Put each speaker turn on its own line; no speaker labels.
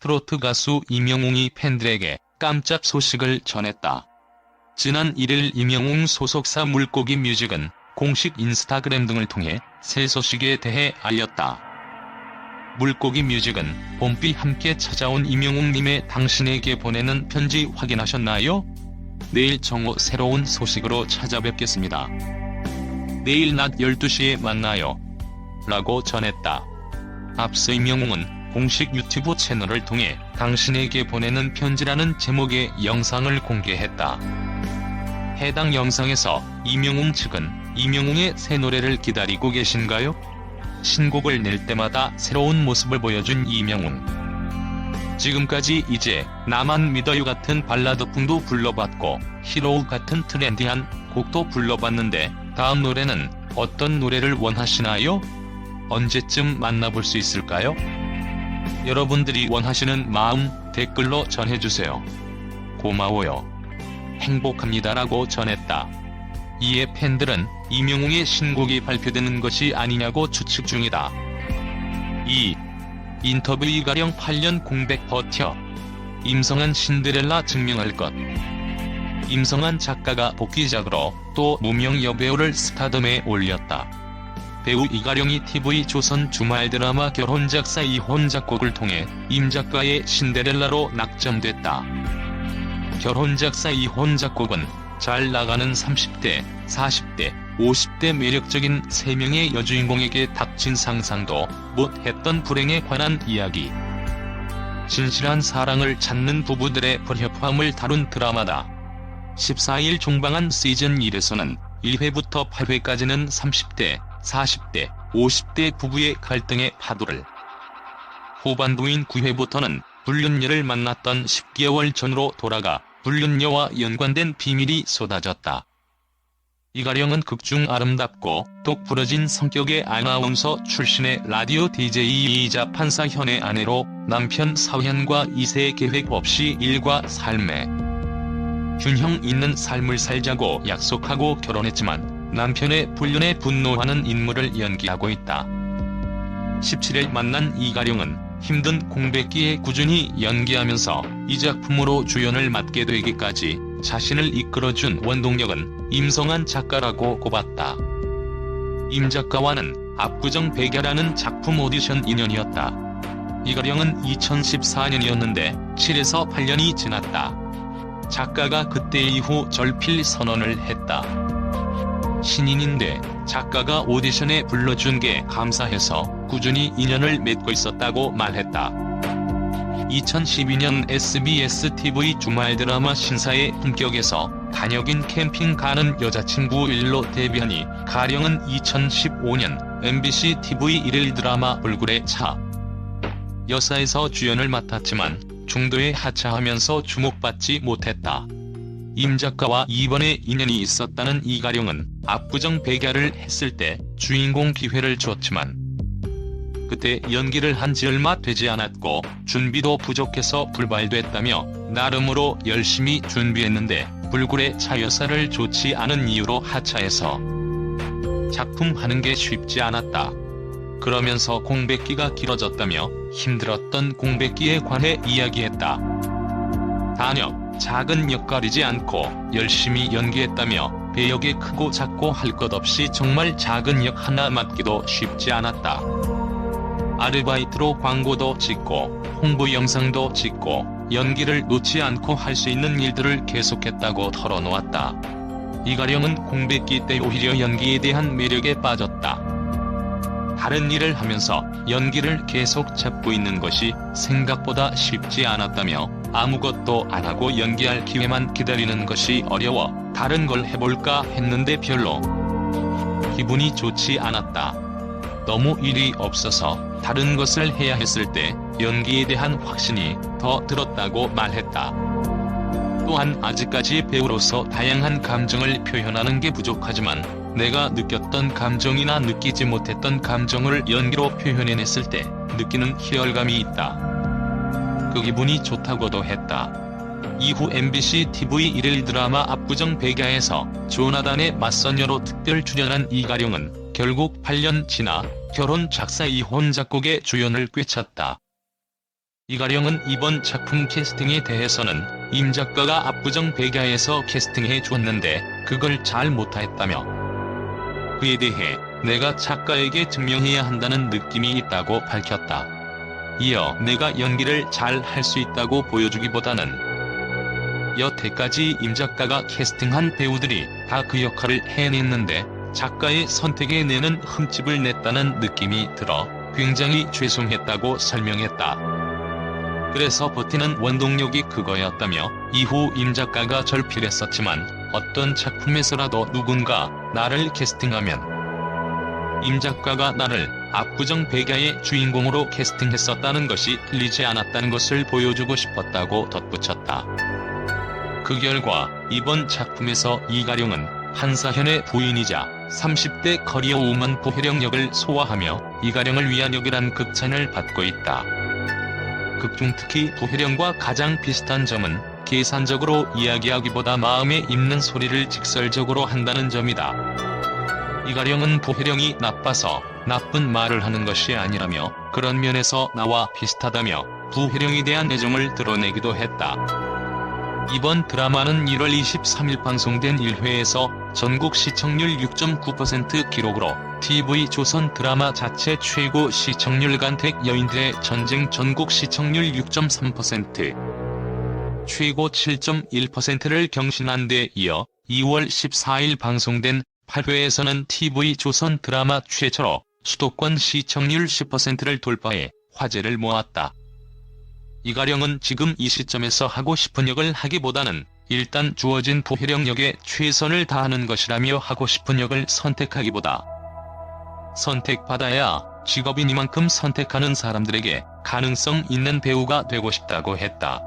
트로트 가수 임영웅이 팬들에게 깜짝 소식을 전했다. 지난 1일 임영웅 소속사 물고기 뮤직은 공식 인스타그램 등을 통해 새 소식에 대해 알렸다. 물고기 뮤직은 봄비 함께 찾아온 임영웅님의 당신에게 보내는 편지 확인하셨나요? 내일 정오 새로운 소식으로 찾아뵙겠습니다. 내일 낮 12시에 만나요. 라고 전했다. 앞서 임영웅은 공식 유튜브 채널을 통해 당신에게 보내는 편지라는 제목의 영상을 공개했다. 해당 영상에서 임영웅 측은 임영웅의 새 노래를 기다리고 계신가요? 신곡을 낼 때마다 새로운 모습을 보여준 임영웅. 지금까지 이제 나만 믿어요 같은 발라드풍도 불러봤고 히로우 같은 트렌디한 곡도 불러봤는데 다음 노래는 어떤 노래를 원하시나요? 언제쯤 만나볼 수 있을까요? 여러분들이 원하시는 마음 댓글로 전해주세요. 고마워요. 행복합니다라고 전했다. 이에 팬들은 임영웅의 신곡이 발표되는 것이 아니냐고 추측 중이다. 2. 인터뷰 이가령 8년 공백 버텨. 임성한 신데렐라 증명할 것. 임성한 작가가 복귀작으로 또 무명 여배우를 스타덤에 올렸다. 배우 이가령이 TV조선 주말 드라마 결혼작사 이혼작곡을 통해 임 작가의 신데렐라로 낙점됐다. 결혼작사 이혼작곡은 잘 나가는 30대, 40대, 50대 매력적인 3명의 여주인공에게 닥친 상상도 못했던 불행에 관한 이야기. 진실한 사랑을 찾는 부부들의 불협화음을 다룬 드라마다. 14일 종방한 시즌 1에서는 1회부터 8회까지는 30대, 40대, 50대 부부의 갈등의 파도를, 후반부인 9회부터는 불륜녀를 만났던 10개월 전으로 돌아가 불륜녀와 연관된 비밀이 쏟아졌다. 이가령은 극중 아름답고 똑 부러진 성격의 아나운서 출신의 라디오 DJ이자 판사 현의 아내로 남편 사현과 2세 계획 없이 일과 삶에 균형 있는 삶을 살자고 약속하고 결혼했지만 남편의 불륜에 분노하는 인물을 연기하고 있다. 17일 만난 이가령은 힘든 공백기에 꾸준히 연기하면서 이 작품으로 주연을 맡게 되기까지 자신을 이끌어준 원동력은 임성한 작가라고 꼽았다. 임 작가와는 압구정 백야라는 작품 오디션 인연이었다. 이가령은 2014년이었는데 7에서 8년이 지났다. 작가가 그때 이후 절필 선언을 했다. 신인인데 작가가 오디션에 불러준 게 감사해서 꾸준히 인연을 맺고 있었다고 말했다. 2012년 SBS TV 주말 드라마 신사의 품격에서 단역인 캠핑 가는 여자친구 1로 데뷔하니 가령은 2015년 MBC TV 1일 드라마 얼굴의 차 여사에서 주연을 맡았지만 중도에 하차하면서 주목받지 못했다. 임 작가와 이번에 인연이 있었다는 이가령은 압구정 백야를 했을 때 주인공 기회를 줬지만 그때 연기를 한 지 얼마 되지 않았고 준비도 부족해서 불발됐다며 나름으로 열심히 준비했는데 불굴의 차여사를 좋지 않은 이유로 하차해서 작품하는 게 쉽지 않았다. 그러면서 공백기가 길어졌다며 힘들었던 공백기에 관해 이야기했다. 단역, 작은 역할이지 않고 열심히 연기했다며 배역에 크고 작고 할 것 없이 정말 작은 역 하나 맡기도 쉽지 않았다. 아르바이트로 광고도 찍고 홍보 영상도 찍고 연기를 놓지 않고 할 수 있는 일들을 계속했다고 털어놓았다. 이가령은 공백기 때 오히려 연기에 대한 매력에 빠졌다. 다른 일을 하면서 연기를 계속 잡고 있는 것이 생각보다 쉽지 않았다며 아무것도 안 하고 연기할 기회만 기다리는 것이 어려워 다른 걸 해볼까 했는데 별로 기분이 좋지 않았다. 너무 일이 없어서 다른 것을 해야 했을 때 연기에 대한 확신이 더 들었다고 말했다. 또한 아직까지 배우로서 다양한 감정을 표현하는 게 부족하지만 내가 느꼈던 감정이나 느끼지 못했던 감정을 연기로 표현해냈을 때 느끼는 희열감이 있다. 그 기분이 좋다고도 했다. 이후 MBC TV 1일 드라마 압구정 백야에서 조나단의 맞선녀로 특별 출연한 이가령은 결국 8년 지나 결혼 작사 이혼 작곡의 주연을 꿰찼다. 이가령은 이번 작품 캐스팅에 대해서는 임 작가가 압구정 백야에서 캐스팅해 줬는데 그걸 잘 못했다며 그에 대해 내가 작가에게 증명해야 한다는 느낌이 있다고 밝혔다. 이어 내가 연기를 잘 할 수 있다고 보여주기보다는 여태까지 임 작가가 캐스팅한 배우들이 다 그 역할을 해냈는데 작가의 선택에 내는 흠집을 냈다는 느낌이 들어 굉장히 죄송했다고 설명했다. 그래서 버티는 원동력이 그거였다며 이후 임 작가가 절필했었지만 어떤 작품에서라도 누군가 나를 캐스팅하면 임 작가가 나를 압구정 백야의 주인공으로 캐스팅했었다는 것이 틀리지 않았다는 것을 보여주고 싶었다고 덧붙였다. 그 결과 이번 작품에서 이가령은 한사현의 부인이자 30대 커리어 우먼 부혜령 역을 소화하며 이가령을 위한 역이란 극찬을 받고 있다. 극중 특히 부혜령과 가장 비슷한 점은 계산적으로 이야기하기보다 마음에 있는 소리를 직설적으로 한다는 점이다. 이가령은 부혜령이 나빠서 나쁜 말을 하는 것이 아니라며 그런 면에서 나와 비슷하다며 부혜령에 대한 애정을 드러내기도 했다. 이번 드라마는 1월 23일 방송된 1회에서 전국 시청률 6.9% 기록으로 TV조선 드라마 자체 최고 시청률 간택 여인들의 전쟁 전국 시청률 6.3%, 최고 7.1%를 경신한 데 이어 2월 14일 방송된 8회에서는 TV조선 드라마 최초로 수도권 시청률 10%를 돌파해 화제를 모았다. 이가령은 지금 이 시점에서 하고 싶은 역을 하기보다는 일단 주어진 부혜령 역에 최선을 다하는 것이라며 하고 싶은 역을 선택하기보다 선택받아야 직업이니만큼 선택하는 사람들에게 가능성 있는 배우가 되고 싶다고 했다.